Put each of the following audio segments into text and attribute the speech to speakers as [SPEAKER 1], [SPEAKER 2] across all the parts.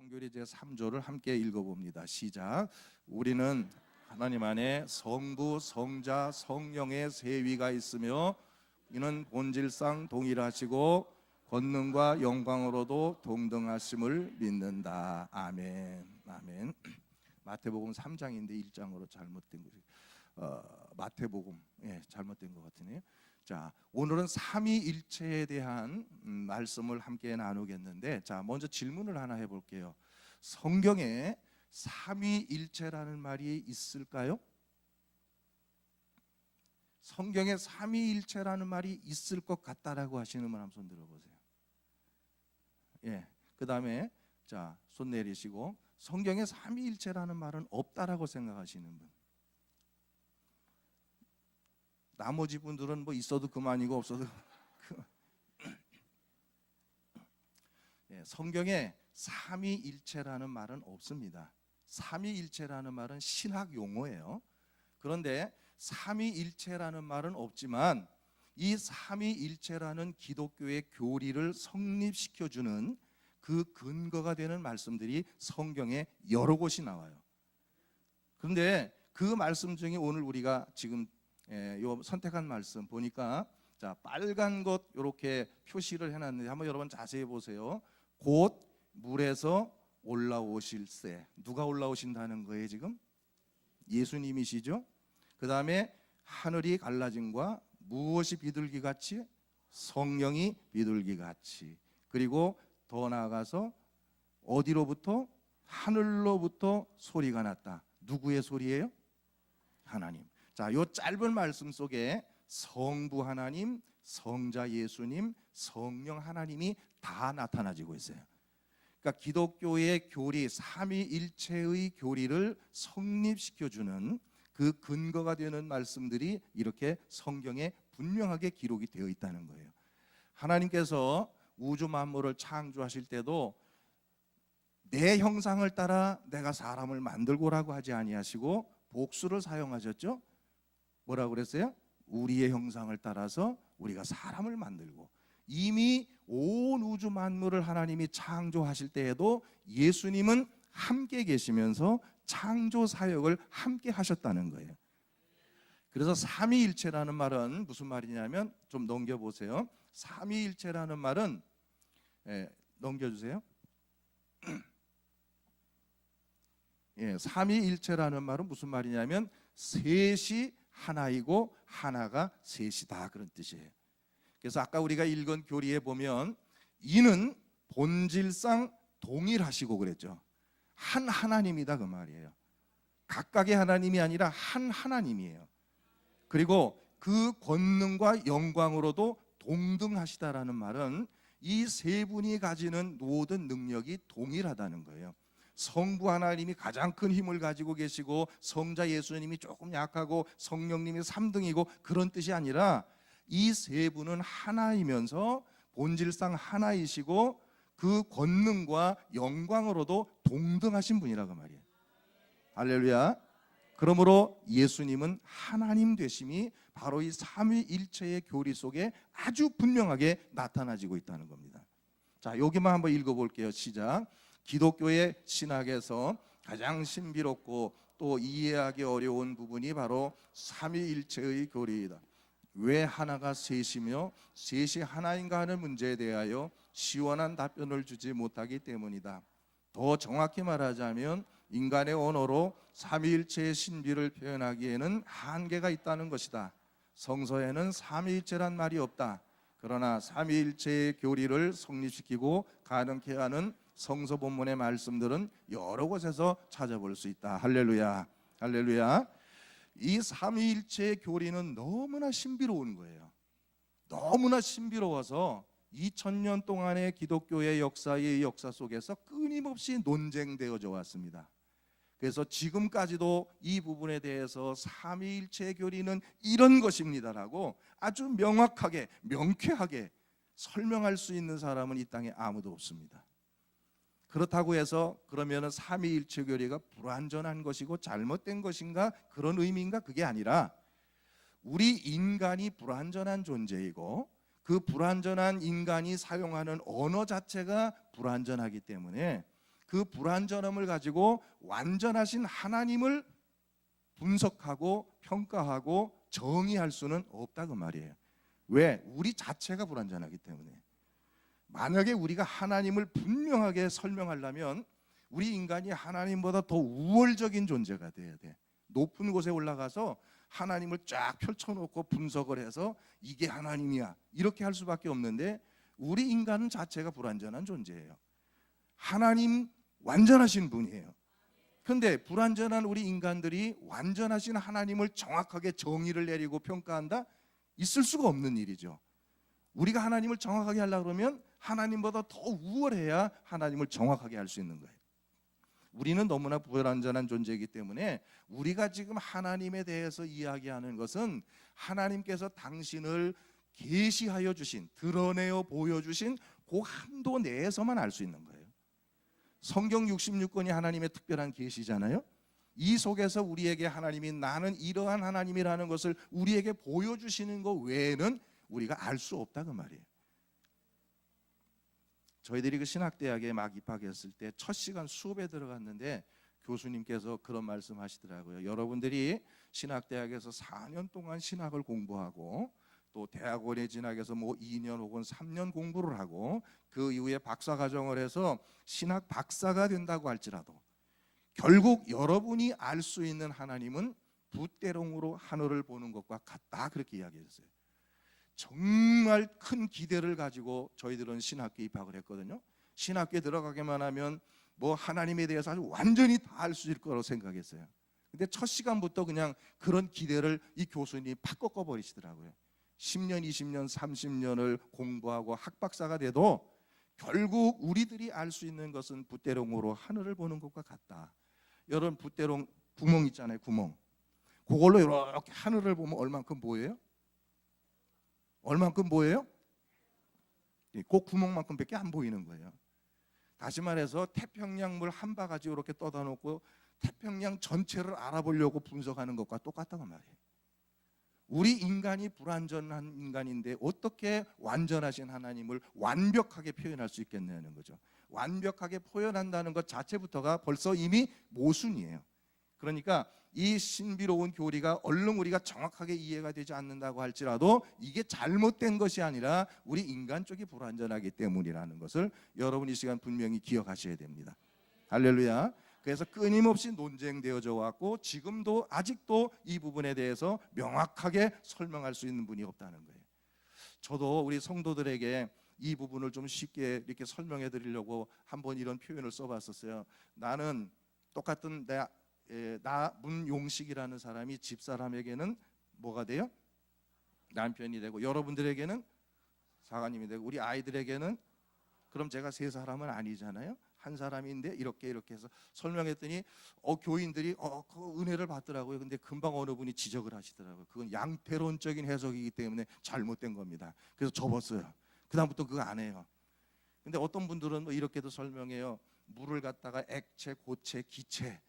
[SPEAKER 1] 성교리 제3조를 함께 읽어봅니다. 시작. 우리는 하나님 안에 성부, 성자, 성령의 세 위가 있으며 이는 본질상 동일하시고 권능과 영광으로도 동등하심을 믿는다. 아멘. 아멘. 마태복음 3장인데 1장으로 잘못된 것이 마태복음 잘못된 것 같으네요. 자, 오늘은 삼위일체에 대한 말씀을 함께 나누겠는데, 자, 먼저 질문을 하나 해볼게요. 성경에 삼위일체라는 말이 있을까요? 성경에 삼위일체라는 말이 있을 것 같다라고 하시는 분 한번 손 들어보세요. 그 다음에 자, 손 내리시고 성경에 삼위일체라는 말은 없다라고 생각하시는 분. 나머지 분들은 뭐 있어도 그만이고 없어도 성경에 삼위일체라는 말은 없습니다. 삼위일체라는 말은 신학 용어예요. 그런데 삼위일체라는 말은 없지만 이 삼위일체라는 기독교의 교리를 성립시켜주는 그 근거가 되는 말씀들이 성경에 여러 곳이 나와요. 그런데 그 말씀 중에 오늘 우리가 지금 요 선택한 말씀 보니까, 자, 빨간 것 이렇게 표시를 해놨는데 한번 여러분 자세히 보세요. 곧 물에서 올라오실세. 누가 올라오신다는 거예요 지금? 예수님이시죠. 그 다음에 하늘이 갈라짐과 무엇이 비둘기같이? 성령이 비둘기같이. 그리고 더 나아가서 어디로부터? 하늘로부터 소리가 났다. 누구의 소리예요? 하나님. 자, 요 짧은 말씀 속에 성부 하나님, 성자 예수님, 성령 하나님이 다 나타나지고 있어요. 그러니까 기독교의 교리, 삼위일체의 교리를 성립시켜주는 그 근거가 되는 말씀들이 이렇게 성경에 분명하게 기록이 되어 있다는 거예요. 하나님께서 우주 만물을 창조하실 때도 내 형상을 따라 내가 사람을 만들고라고 하지 아니하시고 복수를 사용하셨죠. 뭐라고 그랬어요? 우리의 형상을 따라서 우리가 사람을 만들고, 이미 온 우주 만물을 하나님이 창조하실 때에도 예수님은 함께 계시면서 창조 사역을 함께 하셨다는 거예요. 그래서 삼위일체라는 말은 무슨 말이냐면, 좀 넘겨보세요. 삼위일체라는 말은 넘겨주세요. 삼위일체라는 말은 무슨 말이냐면 셋이 하나이고 하나가 셋이다, 그런 뜻이에요. 그래서 아까 우리가 읽은 교리에 보면 이는 본질상 동일하시고 그랬죠. 한 하나님이다 그 말이에요. 각각의 하나님이 아니라 한 하나님이에요. 그리고 그 권능과 영광으로도 동등하시다라는 말은 이 세 분이 가지는 모든 능력이 동일하다는 거예요. 성부 하나님이 가장 큰 힘을 가지고 계시고 성자 예수님이 조금 약하고 성령님이 3등이고 그런 뜻이 아니라 이 세 분은 하나이면서 본질상 하나이시고 그 권능과 영광으로도 동등하신 분이라고 말이에요. 할렐루야. 그러므로 예수님은 하나님 되심이 바로 이 삼위일체의 교리 속에 아주 분명하게 나타나지고 있다는 겁니다. 자, 여기만 한번 읽어볼게요. 시작. 기독교의 신학에서 가장 신비롭고 또 이해하기 어려운 부분이 바로 삼위일체의 교리이다. 왜 하나가 셋이며 셋이 하나인가 하는 문제에 대하여 시원한 답변을 주지 못하기 때문이다. 더 정확히 말하자면 인간의 언어로 삼위일체의 신비를 표현하기에는 한계가 있다는 것이다. 성서에는 삼위일체란 말이 없다. 그러나 삼위일체의 교리를 성립시키고 가능케 하는 성서 본문의 말씀들은 여러 곳에서 찾아볼 수 있다. 할렐루야. 할렐루야. 이 삼위일체의 교리는 너무나 신비로운 거예요. 너무나 신비로워서 2000년 동안의 기독교의 역사의 역사 속에서 끊임없이 논쟁되어져 왔습니다. 그래서 지금까지도 이 부분에 대해서 삼위일체 교리는 이런 것입니다라고 아주 명확하게 명쾌하게 설명할 수 있는 사람은 이 땅에 아무도 없습니다. 그렇다고 해서 그러면 삼위일체 교리가 불완전한 것이고 잘못된 것인가, 그런 의미인가? 그게 아니라 우리 인간이 불완전한 존재이고 그 불완전한 인간이 사용하는 언어 자체가 불완전하기 때문에 그 불완전함을 가지고 완전하신 하나님을 분석하고 평가하고 정의할 수는 없다고 말이에요. 왜? 우리 자체가 불완전하기 때문에. 만약에 우리가 하나님을 분명하게 설명하려면 우리 인간이 하나님보다 더 우월적인 존재가 돼야 돼. 높은 곳에 올라가서 하나님을 쫙 펼쳐놓고 분석을 해서 이게 하나님이야 이렇게 할 수밖에 없는데, 우리 인간은 자체가 불완전한 존재예요. 하나님 완전하신 분이에요. 그런데 불완전한 우리 인간들이 완전하신 하나님을 정확하게 정의를 내리고 평가한다? 있을 수가 없는 일이죠. 우리가 하나님을 정확하게 하려고 그러면 하나님보다 더 우월해야 하나님을 정확하게 할 수 있는 거예요. 우리는 너무나 불완전한 존재이기 때문에 우리가 지금 하나님에 대해서 이야기하는 것은 하나님께서 당신을 계시하여 주신, 드러내어 보여주신 그 한도 내에서만 알 수 있는 거예요. 성경 66권이 하나님의 특별한 계시잖아요. 이 속에서 우리에게 하나님이 나는 이러한 하나님이라는 것을 우리에게 보여주시는 것 외에는 우리가 알 수 없다고 말이에요. 저희들이 그 신학대학에 막 입학했을 때 첫 시간 수업에 들어갔는데 교수님께서 그런 말씀 하시더라고요. 여러분들이 신학대학에서 4년 동안 신학을 공부하고 또 대학원에 진학해서 뭐 2년 혹은 3년 공부를 하고 그 이후에 박사과정을 해서 신학 박사가 된다고 할지라도 결국 여러분이 알 수 있는 하나님은 붓대롱으로 하늘을 보는 것과 같다, 그렇게 이야기했어요. 정말 큰 기대를 가지고 저희들은 신학교에 입학을 했거든요. 신학교에 들어가기만 하면 뭐 하나님에 대해서 아주 완전히 다 알 수 있을 거라고 생각했어요. 근데 첫 시간부터 그냥 그런 기대를 이 교수님이 팍 꺾어버리시더라고요. 10년, 20년, 30년을 공부하고 학박사가 돼도 결국 우리들이 알 수 있는 것은 붓대롱으로 하늘을 보는 것과 같다. 여러분, 붓대롱 구멍 있잖아요. 구멍. 그걸로 이렇게 하늘을 보면 얼만큼 보여요? 얼만큼 보여요? 그 구멍만큼밖에 안 보이는 거예요. 다시 말해서 태평양 물 한 바가지 이렇게 떠다 놓고 태평양 전체를 알아보려고 분석하는 것과 똑같다고 말이에요. 우리 인간이 불완전한 인간인데 어떻게 완전하신 하나님을 완벽하게 표현할 수 있겠냐는 거죠. 완벽하게 표현한다는 것 자체부터가 벌써 이미 모순이에요. 그러니까 이 신비로운 교리가 얼른 우리가 정확하게 이해가 되지 않는다고 할지라도 이게 잘못된 것이 아니라 우리 인간 쪽이 불완전하기 때문이라는 것을 여러분 이 시간 분명히 기억하셔야 됩니다. 할렐루야. 그래서 끊임없이 논쟁되어져 왔고 지금도 아직도 이 부분에 대해서 명확하게 설명할 수 있는 분이 없다는 거예요. 저도 우리 성도들에게 이 부분을 좀 쉽게 이렇게 설명해 드리려고 한번 이런 표현을 써봤었어요. 나는 똑같은 나 문용식이라는 사람이 집사람에게는 뭐가 돼요? 남편이 되고, 여러분들에게는 사관님이 되고, 우리 아이들에게는, 그럼 제가 세 사람은 아니잖아요. 한 사람인데 이렇게 해서 설명했더니 교인들이 그 은혜를 받더라고요. 근데 금방 어느 분이 지적을 하시더라고요. 그건 양태론적인 해석이기 때문에 잘못된 겁니다. 그래서 접었어요. 그다음부터 그거 안 해요. 근데 어떤 분들은 뭐 이렇게도 설명해요. 물을 갖다가 액체, 고체, 기체,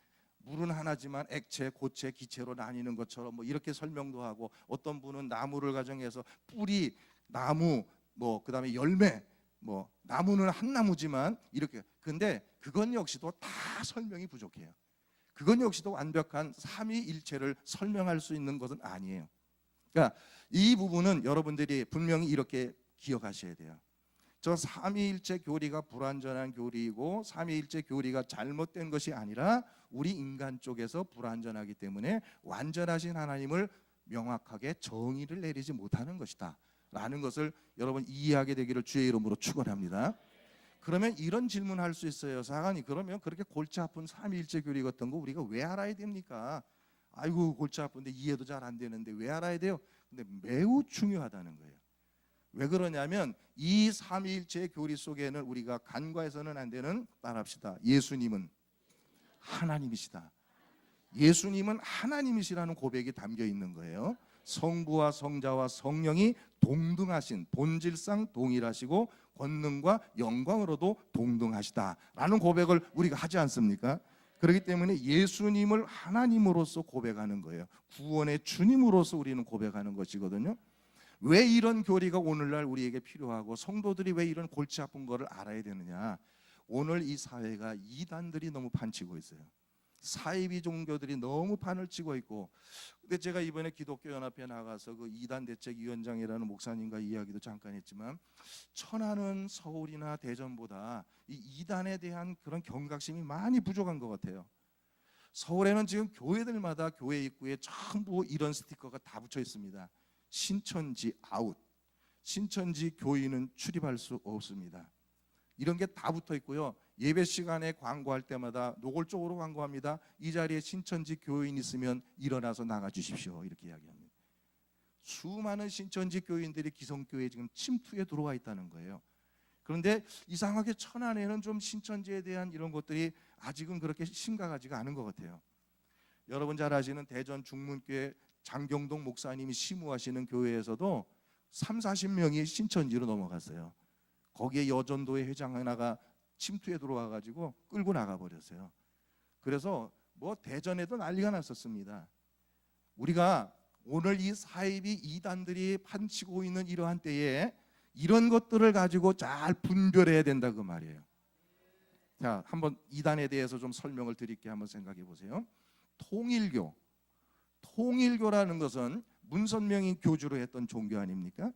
[SPEAKER 1] 물은 하나지만 액체, 고체, 기체로 나뉘는 것처럼 뭐 이렇게 설명도 하고, 어떤 분은 나무를 가정해서 뿌리, 나무, 뭐 그다음에 열매, 뭐 나무는 한 나무지만 이렇게. 근데 그건 역시도 다 설명이 부족해요. 그건 역시도 완벽한 삼위일체를 설명할 수 있는 것은 아니에요. 그러니까 이 부분은 여러분들이 분명히 이렇게 기억하셔야 돼요. 저 삼위일체 교리가 불완전한 교리이고 삼위일체 교리가 잘못된 것이 아니라 우리 인간 쪽에서 불완전하기 때문에 완전하신 하나님을 명확하게 정의를 내리지 못하는 것이다 라는 것을 여러분 이해하게 되기를 주의 이름으로 축원합니다. 그러면 이런 질문할 수 있어요. 사관이, 그러면 그렇게 골치 아픈 삼위일체 교리 같은 거 우리가 왜 알아야 됩니까? 아이고 골치 아픈데 이해도 잘 안 되는데 왜 알아야 돼요? 근데 매우 중요하다는 거예요. 왜 그러냐면 이 삼위일체 교리 속에는 우리가 간과해서는 안 되는, 따라합시다, 예수님은 하나님이시다. 예수님은 하나님이시라는 고백이 담겨 있는 거예요. 성부와 성자와 성령이 동등하신, 본질상 동일하시고 권능과 영광으로도 동등하시다라는 고백을 우리가 하지 않습니까? 그렇기 때문에 예수님을 하나님으로서 고백하는 거예요. 구원의 주님으로서 우리는 고백하는 것이거든요. 왜 이런 교리가 오늘날 우리에게 필요하고 성도들이 왜 이런 골치 아픈 거를 알아야 되느냐? 오늘 이 사회가 이단들이 너무 판치고 있어요. 사이비 종교들이 너무 판을 치고 있고, 근데 제가 이번에 기독교 연합회 나가서 그 이단 대책위원장이라는 목사님과 이야기도 잠깐 했지만, 천안은 서울이나 대전보다 이 이단에 대한 그런 경각심이 많이 부족한 것 같아요. 서울에는 지금 교회들마다 교회 입구에 전부 이런 스티커가 다 붙여 있습니다. 신천지 아웃, 신천지 교인은 출입할 수 없습니다. 이런 게 다 붙어 있고요. 예배 시간에 광고할 때마다 노골적으로 광고합니다. 이 자리에 신천지 교인 있으면 일어나서 나가 주십시오, 이렇게 이야기합니다. 수많은 신천지 교인들이 기성교회에 지금 침투에 들어와 있다는 거예요. 그런데 이상하게 천안에는 좀 신천지에 대한 이런 것들이 아직은 그렇게 심각하지가 않은 것 같아요. 여러분 잘 아시는 대전 중문교회 장경동 목사님이 시무하시는 교회에서도 30-40명이 신천지로 넘어갔어요. 거기에 여전도의 회장 하나가 침투에 들어와 가지고 끌고 나가 버렸어요. 그래서 뭐 대전에도 난리가 났었습니다. 우리가 오늘 이 사이비 이단들이 판치고 있는 이러한 때에 이런 것들을 가지고 잘 분별해야 된다 그 말이에요. 자, 한번 이단에 대해서 좀 설명을 드릴게요. 한번 생각해 보세요. 통일교라는 것은 문선명이 교주로 했던 종교 아닙니까?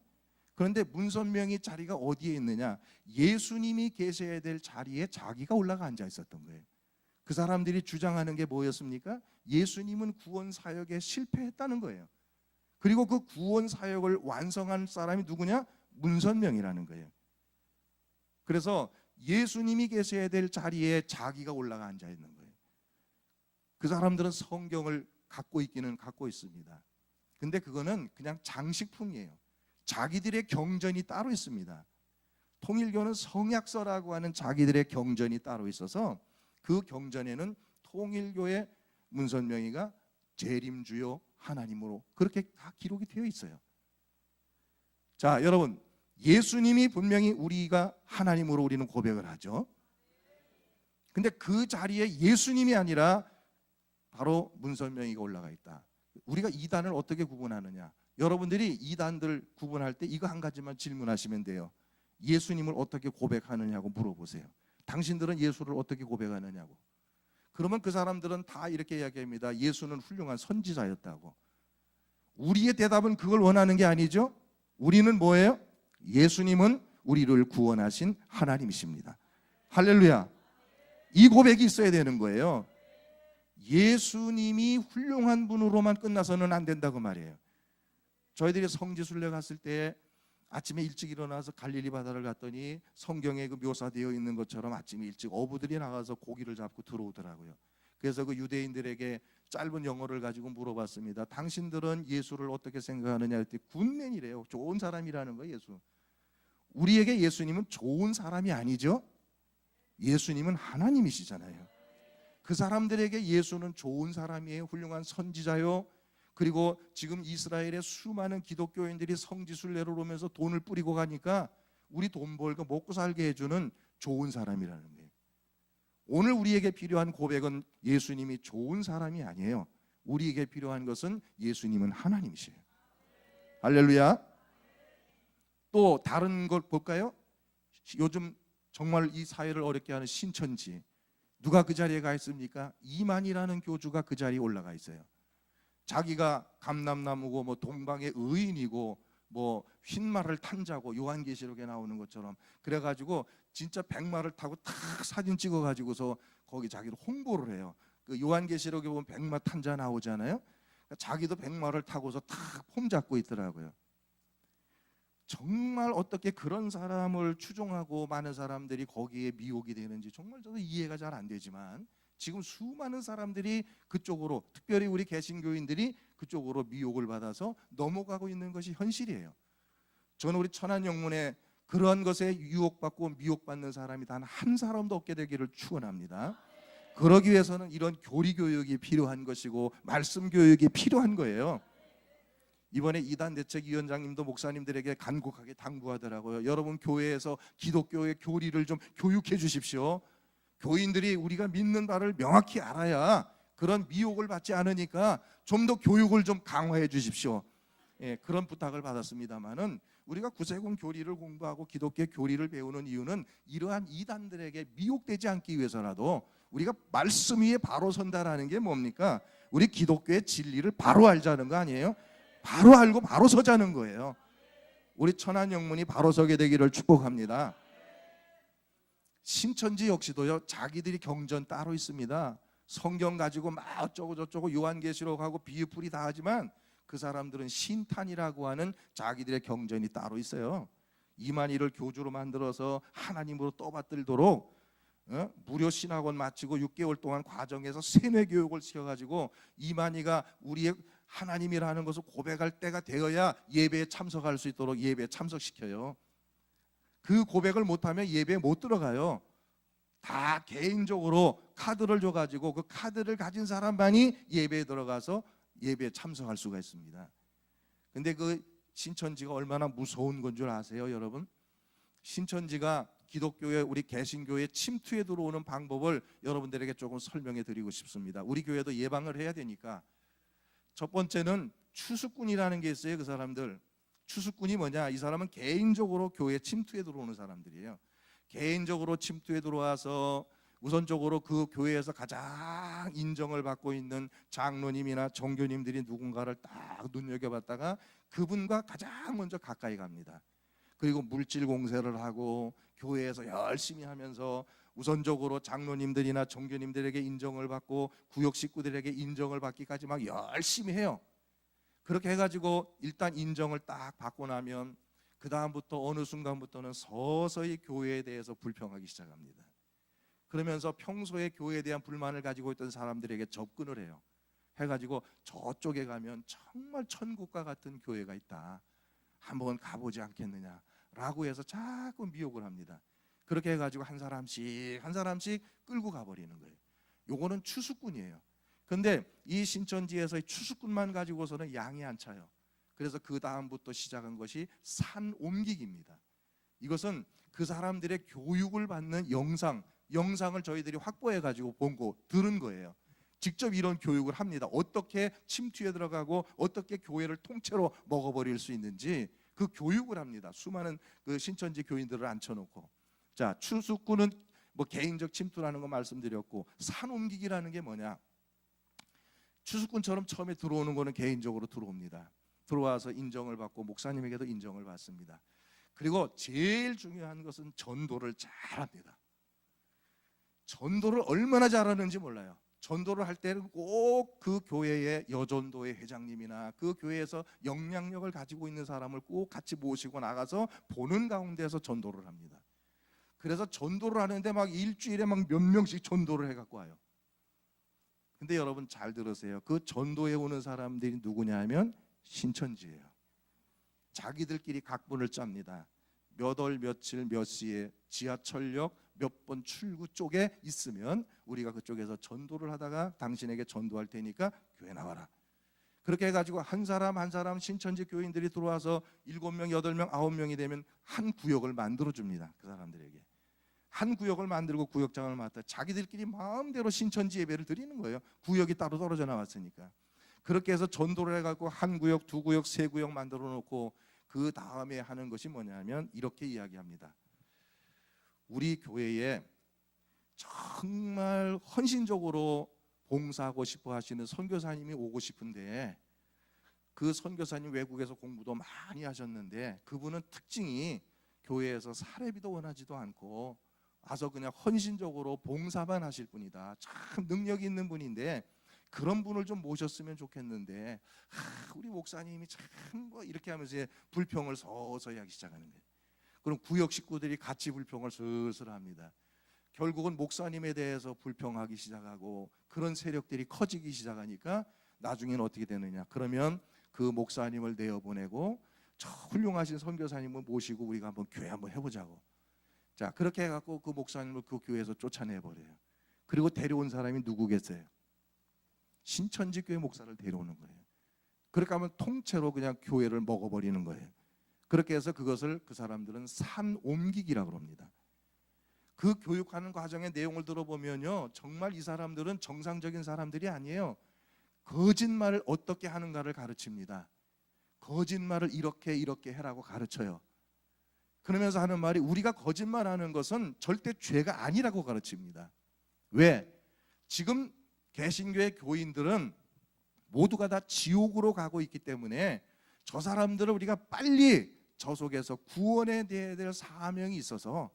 [SPEAKER 1] 그런데 문선명이 자리가 어디에 있느냐? 예수님이 계셔야 될 자리에 자기가 올라가 앉아 있었던 거예요. 그 사람들이 주장하는 게 뭐였습니까? 예수님은 구원 사역에 실패했다는 거예요. 그리고 그 구원 사역을 완성한 사람이 누구냐? 문선명이라는 거예요. 그래서 예수님이 계셔야 될 자리에 자기가 올라가 앉아 있는 거예요. 그 사람들은 성경을 갖고 있기는 갖고 있습니다. 근데 그거는 그냥 장식품이에요. 자기들의 경전이 따로 있습니다. 통일교는 성약서라고 하는 자기들의 경전이 따로 있어서 그 경전에는 통일교의 문선명이가 재림주요 하나님으로 그렇게 다 기록이 되어 있어요. 자, 여러분, 예수님이 분명히 우리가 하나님으로 우리는 고백을 하죠. 근데 그 자리에 예수님이 아니라 바로 문선명이가 올라가 있다. 우리가 이단을 어떻게 구분하느냐? 여러분들이 이단들 구분할 때 이거 한 가지만 질문하시면 돼요. 예수님을 어떻게 고백하느냐고 물어보세요. 당신들은 예수를 어떻게 고백하느냐고. 그러면 그 사람들은 다 이렇게 이야기합니다. 예수는 훌륭한 선지자였다고. 우리의 대답은 그걸 원하는 게 아니죠. 우리는 뭐예요? 예수님은 우리를 구원하신 하나님이십니다. 할렐루야. 이 고백이 있어야 되는 거예요. 예수님이 훌륭한 분으로만 끝나서는 안 된다고 말이에요. 저희들이 성지순례 갔을 때 아침에 일찍 일어나서 갈릴리 바다를 갔더니 성경에 그 묘사되어 있는 것처럼 아침에 일찍 어부들이 나가서 고기를 잡고 들어오더라고요. 그래서 그 유대인들에게 짧은 영어를 가지고 물어봤습니다. 당신들은 예수를 어떻게 생각하느냐 했더니 굿맨이래요. 좋은 사람이라는 거예요. 예수. 우리에게 예수님은 좋은 사람이 아니죠. 예수님은 하나님이시잖아요. 그 사람들에게 예수는 좋은 사람이에요. 훌륭한 선지자요. 그리고 지금 이스라엘의 수많은 기독교인들이 성지순례를 오면서 돈을 뿌리고 가니까 우리 돈 벌고 먹고 살게 해주는 좋은 사람이라는 거예요. 오늘 우리에게 필요한 고백은 예수님이 좋은 사람이 아니에요. 우리에게 필요한 것은 예수님은 하나님이세요. 할렐루야. 또 다른 걸 볼까요? 요즘 정말 이 사회를 어렵게 하는 신천지. 누가 그 자리에 가 있습니까? 이만희라는 교주가 그 자리에 올라가 있어요. 자기가 감람나무고 뭐 동방의 의인이고 뭐 흰말을 탄 자고 요한계시록에 나오는 것처럼 그래가지고 진짜 백마를 타고 탁 사진 찍어가지고서 거기 자기를 홍보를 해요. 그 요한계시록에 보면 백마 탄 자 나오잖아요. 그러니까 자기도 백마를 타고서 탁 폼 잡고 있더라고요. 정말 어떻게 그런 사람을 추종하고 많은 사람들이 거기에 미혹이 되는지 정말 저도 이해가 잘 안 되지만 지금 수많은 사람들이 그쪽으로, 특별히 우리 개신교인들이 그쪽으로 미혹을 받아서 넘어가고 있는 것이 현실이에요. 저는 우리 천안영문에 그러한 것에 유혹받고 미혹받는 사람이 단 한 사람도 없게 되기를 축원합니다. 그러기 위해서는 이런 교리교육이 필요한 것이고 말씀 교육이 필요한 거예요. 이번에 이단 대책위원장님도 목사님들에게 간곡하게 당부하더라고요. 여러분 교회에서 기독교의 교리를 좀 교육해 주십시오. 교인들이 우리가 믿는 바를 명확히 알아야 그런 미혹을 받지 않으니까 좀 더 교육을 좀 강화해 주십시오. 예, 그런 부탁을 받았습니다만은 우리가 구세군 교리를 공부하고 기독교 교리를 배우는 이유는 이러한 이단들에게 미혹되지 않기 위해서라도 우리가 말씀 위에 바로 선다라는 게 뭡니까? 우리 기독교의 진리를 바로 알자는 거 아니에요? 바로 알고 바로 서자는 거예요. 우리 천안 영문이 바로 서게 되기를 축복합니다. 신천지 역시도요, 자기들이 경전 따로 있습니다. 성경 가지고 막 어쩌고 저쩌고 요한계시록하고 비유풀이 다 하지만 그 사람들은 신탄이라고 하는 자기들의 경전이 따로 있어요. 이만희를 교주로 만들어서 하나님으로 떠받들도록 무료 신학원 마치고 6개월 동안 과정에서 세뇌 교육을 시켜가지고 이만희가 우리의 하나님이라는 것을 고백할 때가 되어야 예배에 참석할 수 있도록 예배에 참석시켜요. 그 고백을 못하면 예배에 못 들어가요. 다 개인적으로 카드를 줘가지고 그 카드를 가진 사람만이 예배에 들어가서 예배에 참석할 수가 있습니다. 근데 그 신천지가 얼마나 무서운 건 줄 아세요, 여러분? 신천지가 기독교의 우리 개신교의 침투에 들어오는 방법을 여러분들에게 조금 설명해 드리고 싶습니다. 우리 교회도 예방을 해야 되니까. 첫 번째는 추수꾼이라는 게 있어요. 그 사람들 추수꾼이 뭐냐? 이 사람은 개인적으로 교회 침투에 들어오는 사람들이에요. 개인적으로 침투에 들어와서 우선적으로 그 교회에서 가장 인정을 받고 있는 장로님이나 정교님들이 누군가를 딱 눈여겨봤다가 그분과 가장 먼저 가까이 갑니다. 그리고 물질 공세를 하고 교회에서 열심히 하면서 우선적으로 장로님들이나 정교님들에게 인정을 받고 구역 식구들에게 인정을 받기까지 막 열심히 해요. 그렇게 해가지고 일단 인정을 딱 받고 나면 그 다음부터 어느 순간부터는 서서히 교회에 대해서 불평하기 시작합니다. 그러면서 평소에 교회에 대한 불만을 가지고 있던 사람들에게 접근을 해요. 해가지고 저쪽에 가면 정말 천국과 같은 교회가 있다, 한번 가보지 않겠느냐라고 해서 자꾸 미혹을 합니다. 그렇게 해가지고 한 사람씩 끌고 가버리는 거예요. 요거는 추수꾼이에요. 근데 이 신천지에서의 추수꾼만 가지고서는 양이 안 차요. 그래서 그 다음부터 시작한 것이 산 옮기기입니다. 이것은 그 사람들의 교육을 받는 영상을 저희들이 확보해 가지고 본 거, 들은 거예요. 직접 이런 교육을 합니다. 어떻게 침투에 들어가고 어떻게 교회를 통째로 먹어버릴 수 있는지 그 교육을 합니다. 수많은 그 신천지 교인들을 앉혀놓고. 자, 추수꾼은 뭐 개인적 침투라는 거 말씀드렸고, 산 옮기기라는 게 뭐냐? 추수꾼처럼 처음에 들어오는 거는 개인적으로 들어옵니다. 들어와서 인정을 받고 목사님에게도 인정을 받습니다. 그리고 제일 중요한 것은 전도를 잘합니다. 전도를 얼마나 잘하는지 몰라요. 전도를 할 때는 꼭 그 교회의 여전도회 회장님이나 그 교회에서 영향력을 가지고 있는 사람을 꼭 같이 모시고 나가서 보는 가운데서 전도를 합니다. 그래서 전도를 하는데 막 일주일에 막 몇 명씩 전도를 해갖고 와요. 근데 여러분 잘 들으세요. 그 전도에 오는 사람들이 누구냐 하면 신천지예요. 자기들끼리 각본을 짭니다. 몇 월 며칠 몇 시에 지하철역 몇 번 출구 쪽에 있으면 우리가 그쪽에서 전도를 하다가 당신에게 전도할 테니까 교회 나와라. 그렇게 해가지고 한 사람 한 사람 신천지 교인들이 들어와서 7명, 8명, 9명이 되면 한 구역을 만들어줍니다. 그 사람들에게 한 구역을 만들고 구역장을 맡아 자기들끼리 마음대로 신천지 예배를 드리는 거예요. 구역이 따로 떨어져 나왔으니까. 그렇게 해서 전도를 해갖고 한 구역, 두 구역, 세 구역 만들어 놓고 그 다음에 하는 것이 뭐냐면 이렇게 이야기합니다. 우리 교회에 정말 헌신적으로 봉사하고 싶어 하시는 선교사님이 오고 싶은데, 그 선교사님 외국에서 공부도 많이 하셨는데 그분은 특징이 교회에서 사례비도 원하지도 않고 와서 그냥 헌신적으로 봉사만 하실 분이다. 참 능력이 있는 분인데 그런 분을 좀 모셨으면 좋겠는데 우리 목사님이 참 뭐 이렇게 하면서 불평을 서서히 하기 시작하는 거예요. 그럼 구역 식구들이 같이 불평을 슬슬 합니다. 결국은 목사님에 대해서 불평하기 시작하고 그런 세력들이 커지기 시작하니까 나중에는 어떻게 되느냐? 그러면 그 목사님을 내어보내고 저 훌륭하신 선교사님을 모시고 우리가 한번 교회 한번 해보자고. 자, 그렇게 해갖고 그 목사님을 그 교회에서 쫓아내버려요. 그리고 데려온 사람이 누구겠어요? 신천지 교회 목사를 데려오는 거예요. 그렇게 하면 통째로 그냥 교회를 먹어버리는 거예요. 그렇게 해서 그것을 그 사람들은 산 옮기기라고 합니다. 그 교육하는 과정의 내용을 들어보면요, 정말 이 사람들은 정상적인 사람들이 아니에요. 거짓말을 어떻게 하는가를 가르칩니다. 거짓말을 이렇게 해라고 가르쳐요. 그러면서 하는 말이 우리가 거짓말하는 것은 절대 죄가 아니라고 가르칩니다. 왜? 지금 개신교의 교인들은 모두가 다 지옥으로 가고 있기 때문에 저 사람들을 우리가 빨리 저 속에서 구원에 대해야 될 사명이 있어서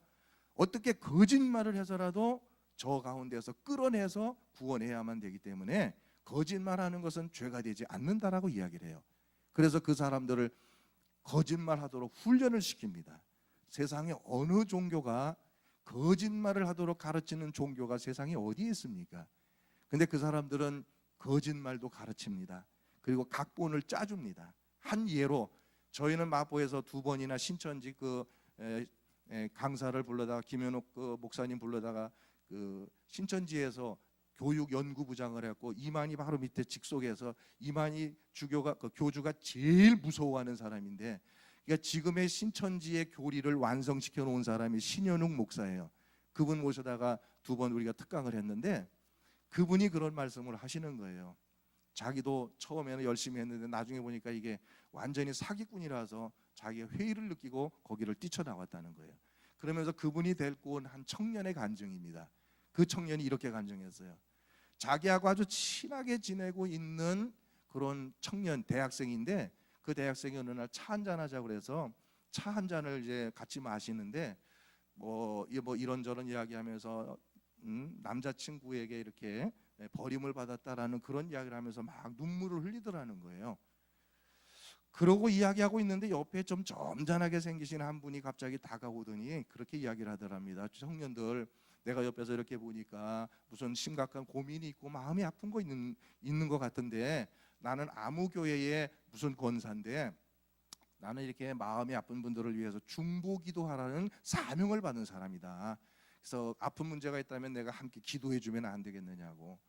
[SPEAKER 1] 어떻게 거짓말을 해서라도 저 가운데서 끌어내서 구원해야만 되기 때문에 거짓말하는 것은 죄가 되지 않는다라고 이야기를 해요. 그래서 그 사람들을 거짓말하도록 훈련을 시킵니다. 세상에 어느 종교가 거짓말을 하도록 가르치는 종교가 세상에 어디에 있습니까? 근데 그 사람들은 거짓말도 가르칩니다. 그리고 각본을 짜줍니다. 한 예로 저희는 마포에서 2번이나 신천지 강사를 불러다가 김현옥 목사님 불러다가 신천지에서 교육연구부장을 했고 이만희 바로 밑에 직속에서 이만희 교주가 제일 무서워하는 사람인데, 그러니까 지금의 신천지의 교리를 완성시켜 놓은 사람이 신현욱 목사예요. 그분 모셔다가 2번 우리가 특강을 했는데 그분이 그런 말씀을 하시는 거예요. 자기도 처음에는 열심히 했는데 나중에 보니까 이게 완전히 사기꾼이라서 자기가 회의를 느끼고 거기를 뛰쳐나왔다는 거예요. 그러면서 그분이 데리고 온 한 청년의 간증입니다. 그 청년이 이렇게 간증했어요. 자기하고 아주 친하게 지내고 있는 그런 청년, 대학생인데 그 대학생이 어느 날 차 한잔 하자고 그래서 차 한 잔을 이제 같이 마시는데 뭐 이런저런 이야기하면서 남자친구에게 이렇게 버림을 받았다라는 그런 이야기를 하면서 막 눈물을 흘리더라는 거예요. 그러고 이야기하고 있는데 옆에 좀 점잖하게 생기신 한 분이 갑자기 다가오더니 그렇게 이야기를 하더랍니다. 청년들, 내가 옆에서 이렇게 보니까 무슨 심각한 고민이 있고 마음이 아픈 거 있는 것 같은데 나는 아무 교회의 무슨 권사인데 나는 이렇게 마음이 아픈 분들을 위해서 중보기도하라는 사명을 받은 사람이다. 그래서 아픈 문제가 있다면 내가 함께 기도해 주면 안 되겠느냐고.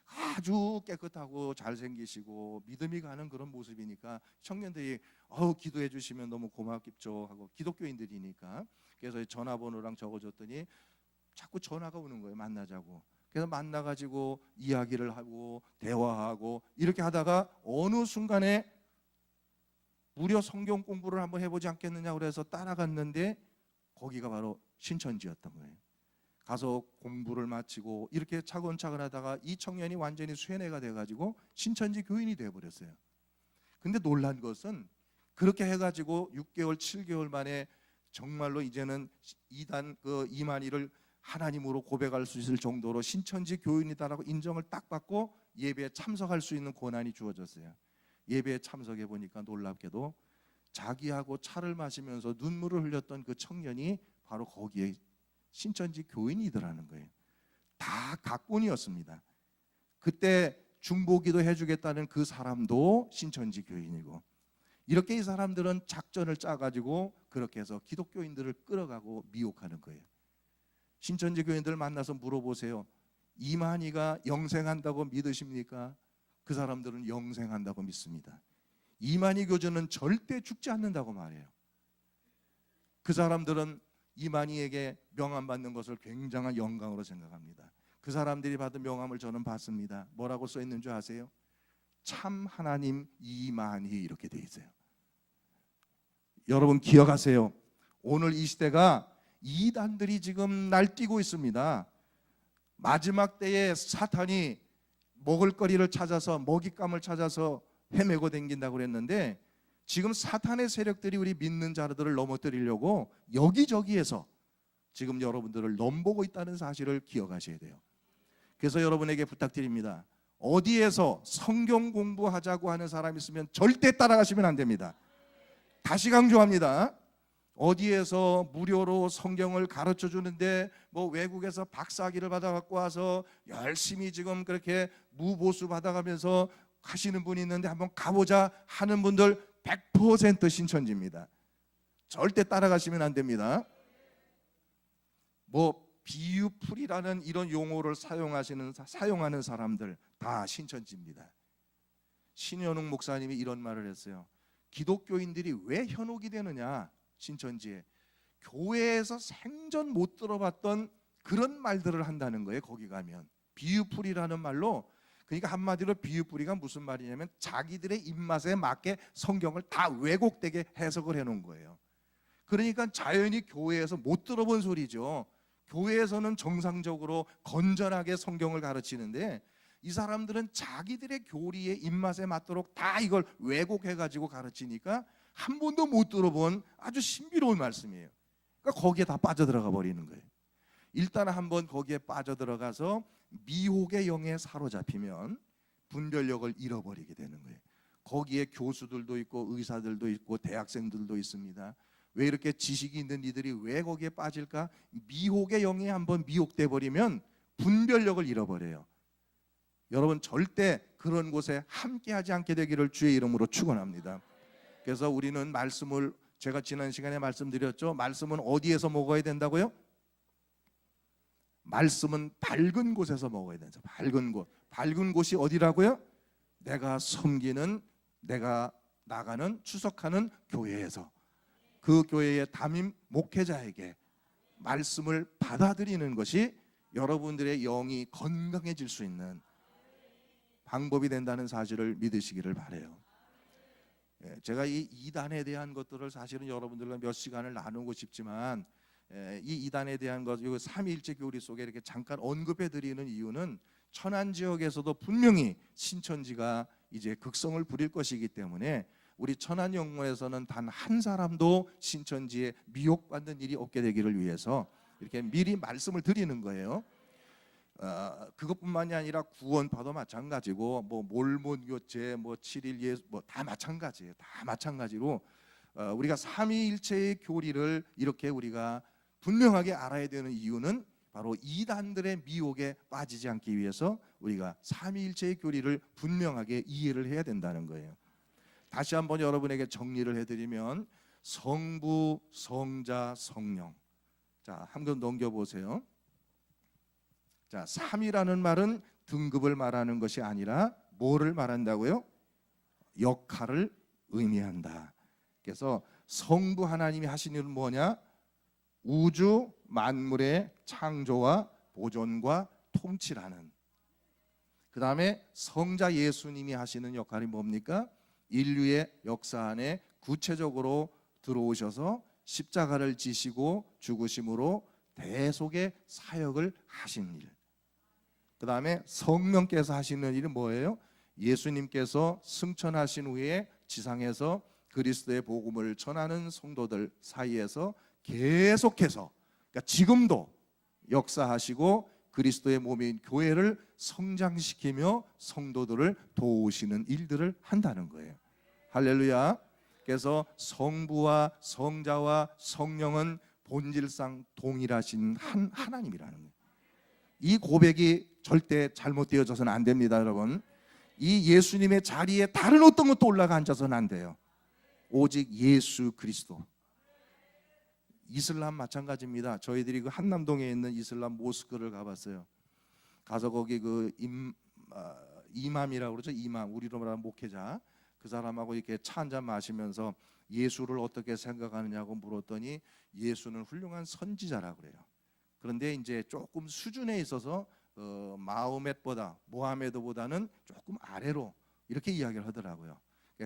[SPEAKER 1] 아주 깨끗하고 잘생기시고 믿음이 가는 그런 모습이니까 청년들이 기도해 주시면 너무 고맙겠죠 하고, 기독교인들이니까. 그래서 전화번호랑 적어줬더니 자꾸 전화가 오는 거예요. 만나자고. 그래서 만나가지고 이야기를 하고 대화하고 이렇게 하다가 어느 순간에 무려 성경 공부를 한번 해보지 않겠느냐 그래서 따라갔는데 거기가 바로 신천지였던 거예요. 가서 공부를 마치고 이렇게 차근차근 하다가 이 청년이 완전히 쇠뇌가 돼가지고 신천지 교인이 돼버렸어요. 근데 놀란 것은 그렇게 해가지고 6개월 7개월 만에 정말로 이제는 이만희를 하나님으로 고백할 수 있을 정도로 신천지 교인이다라고 인정을 딱 받고 예배에 참석할 수 있는 권한이 주어졌어요. 예배에 참석해 보니까 놀랍게도 자기하고 차를 마시면서 눈물을 흘렸던 그 청년이 바로 거기에 신천지 교인이더라는 거예요. 다 각본이었습니다. 그때 중보기도 해주겠다는 그 사람도 신천지 교인이고, 이렇게 이 사람들은 작전을 짜가지고 그렇게 해서 기독교인들을 끌어가고 미혹하는 거예요. 신천지 교인들 만나서 물어보세요. 이만희가 영생한다고 믿으십니까? 그 사람들은 영생한다고 믿습니다. 이만희 교주는 절대 죽지 않는다고 말해요. 그 사람들은 이만희에게 명함 받는 것을 굉장한 영광으로 생각합니다. 그 사람들이 받은 명함을 저는 받습니다. 뭐라고 써 있는 줄 아세요? 참 하나님 이만희 이렇게 돼 있어요. 여러분 기억하세요. 오늘 이 시대가 이단들이 지금 날뛰고 있습니다. 마지막 때에 사탄이 먹을거리를 찾아서 먹잇감을 찾아서 헤매고 댕긴다고 그랬는데 지금 사탄의 세력들이 우리 믿는 자들을 넘어뜨리려고 여기저기에서 지금 여러분들을 넘보고 있다는 사실을 기억하셔야 돼요. 그래서 여러분에게 부탁드립니다. 어디에서 성경 공부하자고 하는 사람이 있으면 절대 따라가시면 안 됩니다. 다시 강조합니다. 어디에서 무료로 성경을 가르쳐 주는데 외국에서 박사학위를 받아 갖고 와서 열심히 지금 그렇게 무보수 받아가면서 하시는 분이 있는데 한번 가보자 하는 분들 100% 신천지입니다. 절대 따라가시면 안 됩니다. 비유풀이라는 이런 용어를 사용하는 사람들 다 신천지입니다. 신현욱 목사님이 이런 말을 했어요. 기독교인들이 왜 현혹이 되느냐? 신천지에 교회에서 생전 못 들어봤던 그런 말들을 한다는 거예요. 거기 가면 비유풀이라는 말로 그러니까 한마디로 비유뿌리가 무슨 말이냐면 자기들의 입맛에 맞게 성경을 다 왜곡되게 해석을 해놓은 거예요. 그러니까 자연히 교회에서 못 들어본 소리죠. 교회에서는 정상적으로 건전하게 성경을 가르치는데 이 사람들은 자기들의 교리의 입맛에 맞도록 다 이걸 왜곡해가지고 가르치니까 한 번도 못 들어본 아주 신비로운 말씀이에요. 그러니까 거기에 다 빠져들어가 버리는 거예요. 일단 한번 거기에 빠져들어가서 미혹의 영에 사로잡히면 분별력을 잃어버리게 되는 거예요. 거기에 교수들도 있고 의사들도 있고 대학생들도 있습니다. 왜 이렇게 지식이 있는 이들이 왜 거기에 빠질까? 미혹의 영이 한번 미혹돼 버리면 분별력을 잃어버려요. 여러분 절대 그런 곳에 함께하지 않게 되기를 주의 이름으로 축원합니다. 그래서 우리는 말씀을, 제가 지난 시간에 말씀드렸죠. 말씀은 어디에서 먹어야 된다고요? 말씀은 밝은 곳에서 먹어야 된다. 밝은 곳. 밝은 곳이 어디라고요? 내가 섬기는, 내가 나가는, 추석하는 교회에서, 그 교회의 담임 목회자에게 말씀을 받아들이는 것이 여러분들의 영이 건강해질 수 있는 방법이 된다는 사실을 믿으시기를 바라요. 제가 이 이단에 대한 것들을 사실은 여러분들과 몇 시간을 나누고 싶지만 이 이단에 대한 것, 이 삼위일체 교리 속에 이렇게 잠깐 언급해 드리는 이유는 천안 지역에서도 분명히 신천지가 이제 극성을 부릴 것이기 때문에 우리 천안 영문에서는 단 한 사람도 신천지에 미혹받는 일이 없게 되기를 위해서 이렇게 미리 말씀을 드리는 거예요. 그것뿐만이 아니라 구원파도 마찬가지고 뭐 몰몬 교체, 뭐 7일 예수, 뭐 다 마찬가지예요. 다 마찬가지로 우리가 삼위일체의 교리를 이렇게 우리가 분명하게 알아야 되는 이유는 바로 이단들의 미혹에 빠지지 않기 위해서 우리가 삼위일체의 교리를 분명하게 이해를 해야 된다는 거예요. 다시 한번 여러분에게 정리를 해드리면 성부, 성자, 성령. 자, 한번 넘겨보세요. 자, 삼이라는 말은 등급을 말하는 것이 아니라 뭐를 말한다고요? 역할을 의미한다. 그래서 성부 하나님이 하신 일은 뭐냐? 우주 만물의 창조와 보존과 통치라는. 그 다음에 성자 예수님이 하시는 역할이 뭡니까? 인류의 역사 안에 구체적으로 들어오셔서 십자가를 지시고 죽으심으로 대속의 사역을 하신 일. 그 다음에 성령께서 하시는 일은 뭐예요? 예수님께서 승천하신 후에 지상에서 그리스도의 복음을 전하는 성도들 사이에서 계속해서, 그러니까 지금도 역사하시고 그리스도의 몸인 교회를 성장시키며 성도들을 도우시는 일들을 한다는 거예요. 할렐루야. 그래서 성부와 성자와 성령은 본질상 동일하신 한 하나님이라는 거예요. 이 고백이 절대 잘못되어져서는 안 됩니다, 여러분. 이 예수님의 자리에 다른 어떤 것도 올라가 앉아서는 안 돼요. 오직 예수 그리스도. 이슬람 마찬가지입니다. 저희들이 그 한남동에 있는 이슬람 모스크를 가봤어요. 가서 거기 그 이맘이라고 그러죠. 이맘, 우리로 말하면 목회자. 그 사람하고 이렇게 차 한잔 마시면서 예수를 어떻게 생각하느냐고 물었더니 예수는 훌륭한 선지자라고 그래요. 그런데 이제 조금 수준에 있어서 마호멧보다, 모하메드보다는 조금 아래로 이렇게 이야기를 하더라고요.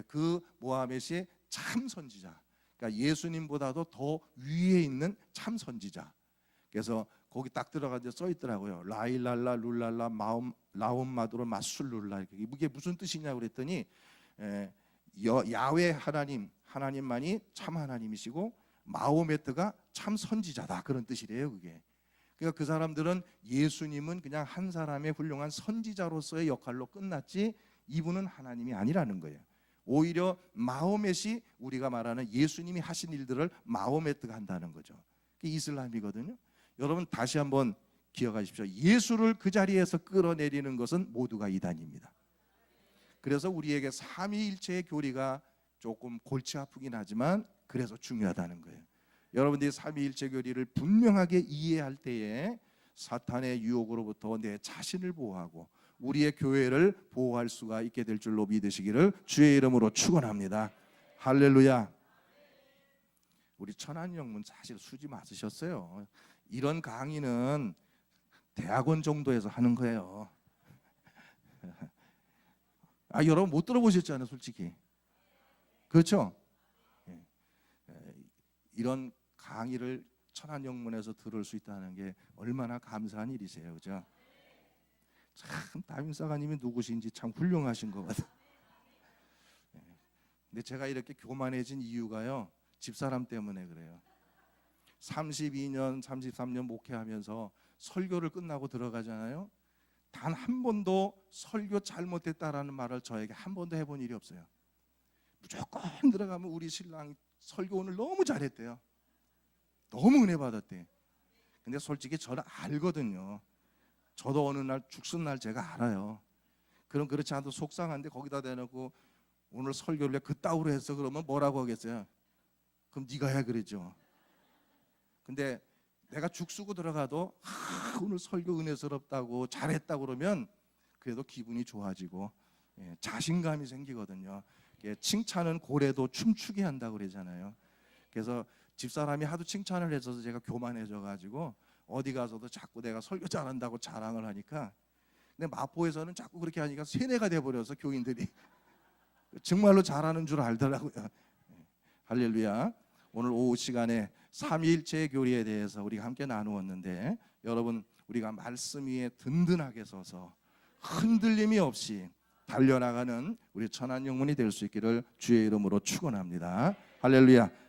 [SPEAKER 1] 그 모하멧이 참 선지자, 그러니까 예수님보다도 더 위에 있는 참 선지자. 그래서 거기 딱 들어가서 써 있더라고요. 라일랄라 룰랄라 마움 라움마도로 마술룰라. 이게 무슨 뜻이냐고 그랬더니 야훼 하나님만이 참 하나님이시고 마호메트가 참 선지자다, 그런 뜻이래요. 그게. 그러니까 그 사람들은 예수님은 그냥 한 사람의 훌륭한 선지자로서의 역할로 끝났지 이분은 하나님이 아니라는 거예요. 오히려 마호멧이 우리가 말하는 예수님이 하신 일들을 마호메트가 한다는 거죠. 그게 이슬람이거든요. 여러분 다시 한번 기억하십시오. 예수를 그 자리에서 끌어내리는 것은 모두가 이단입니다. 그래서 우리에게 삼위일체의 교리가 조금 골치 아프긴 하지만 그래서 중요하다는 거예요. 여러분들이 삼위일체 교리를 분명하게 이해할 때에 사탄의 유혹으로부터 내 자신을 보호하고 우리의 교회를 보호할 수가 있게 될 줄로 믿으시기를 주의 이름으로 축원합니다. 할렐루야. 우리 천안영문 사실 수지 맞으셨어요. 이런 강의는 대학원 정도에서 하는 거예요. 여러분 못 들어보셨잖아요, 솔직히. 그렇죠? 예. 이런 강의를 천안영문에서 들을 수 있다는 게 얼마나 감사한 일이세요, 그죠? 참 담임사관님이 누구신지 참 훌륭하신 것 같아요. 근데 제가 이렇게 교만해진 이유가요, 집사람 때문에 그래요. 32년, 33년 목회하면서 설교를 끝나고 들어가잖아요. 단 한 번도 설교 잘못했다라는 말을 저에게 한 번도 해본 일이 없어요. 무조건 들어가면 우리 신랑 설교 오늘 너무 잘했대요. 너무 은혜 받았대. 근데 솔직히 저는 알거든요. 저도 어느 날 죽순 날 제가 알아요. 그럼 그렇지 않아도 속상한데 거기다 대놓고 오늘 설교를 그따구로 했어 그러면 뭐라고 하겠어요? 그럼 네가 해 그러죠. 근데 내가 죽쓰고 들어가도 오늘 설교 은혜스럽다고 잘했다고 그러면 그래도 기분이 좋아지고 자신감이 생기거든요. 칭찬은 고래도 춤추게 한다고 그러잖아요. 그래서 집사람이 하도 칭찬을 해서 제가 교만해져 가지고 어디 가서도 자꾸 내가 설교 잘한다고 자랑을 하니까, 근데 마포에서는 자꾸 그렇게 하니까 세뇌가 돼버려서 교인들이 정말로 잘하는 줄 알더라고요. 할렐루야. 오늘 오후 시간에 삼위일체의 교리에 대해서 우리가 함께 나누었는데, 여러분 우리가 말씀 위에 든든하게 서서 흔들림이 없이 달려나가는 우리 천안영문이 될 수 있기를 주의 이름으로 축원합니다. 할렐루야.